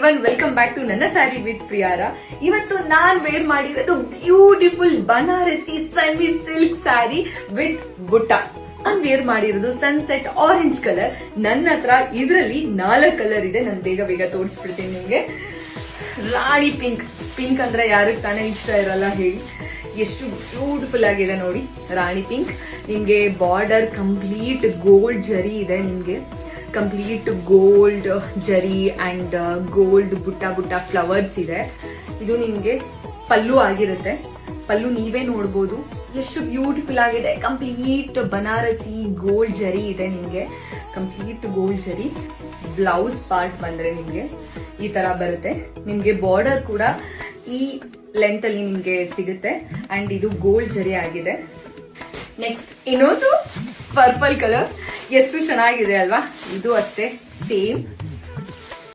Everyone, welcome back to ನನ್ನ sari with ಪ್ರಿಯಾರ. ಇವತ್ತು ನಾನ್ wear ಮಾಡಿರೋದು beautiful Banarasi semi silk sari with ಬುಟ್ಟ. ನಾನ್ ವೇರ್ ಮಾಡಿರೋದು ಸನ್ಸೆಟ್ ಆರೆಂಜ್ ಕಲರ್. ನನ್ನ ಹತ್ರ ಇದರಲ್ಲಿ 4 ಕಲರ್ ಇದೆ. ನಾನು ಬೇಗ ಬೇಗ ತೋರಿಸ್ಬಿಡ್ತೀನಿ ನಿಮ್ಗೆ. ರಾಣಿ ಪಿಂಕ್. ಪಿಂಕ್ ಅಂದ್ರೆ ಯಾರಿಗೆ ತಾನೇ ಇಷ್ಟ ಇರಲ್ಲ ಹೇಳಿ. ಎಷ್ಟು ಬ್ಯೂಟಿಫುಲ್ ಆಗಿದೆ ನೋಡಿ ರಾಣಿ ಪಿಂಕ್. ನಿಮ್ಗೆ ಬಾರ್ಡರ್ ಕಂಪ್ಲೀಟ್ ಗೋಲ್ಡ್ ಜರಿ ಇದೆ. ನಿಮ್ಗೆ ಕಂಪ್ಲೀಟ್ ಗೋಲ್ಡ್ ಜರಿ ಅಂಡ್ ಗೋಲ್ಡ್ ಬುಟ್ಟ ಬುಟ್ಟ ಫ್ಲವರ್ಸ್ ಇದೆ. ಇದು ನಿಮ್ಗೆ ಪಲ್ಲು ಆಗಿರುತ್ತೆ. ಪಲ್ಲು ನೀವೇ ನೋಡ್ಬೋದು ಎಷ್ಟು ಬ್ಯೂಟಿಫುಲ್ ಆಗಿದೆ. ಕಂಪ್ಲೀಟ್ ಬನಾರಸಿ ಗೋಲ್ಡ್ ಜರಿ ಇದೆ. ನಿಮ್ಗೆ ಕಂಪ್ಲೀಟ್ ಗೋಲ್ಡ್ ಜರಿ. ಬ್ಲೌಸ್ ಪಾರ್ಟ್ ಬಂದ್ರೆ ನಿಮ್ಗೆ ಈ ತರ ಬರುತ್ತೆ. ನಿಮ್ಗೆ ಬಾರ್ಡರ್ ಕೂಡ ಈ ಲೆಂತ್ ಅಲ್ಲಿ ನಿಮ್ಗೆ ಸಿಗುತ್ತೆ ಅಂಡ್ ಇದು ಗೋಲ್ಡ್ ಜರಿ ಆಗಿದೆ. ನೆಕ್ಸ್ಟ್ ಇನ್ನೊಂದು ಪರ್ಪಲ್ ಕಲರ್. ಎಷ್ಟು ಚೆನ್ನಾಗಿದೆ ಅಲ್ವಾ? ಇದು ಅಷ್ಟೇ ಸೇಮ್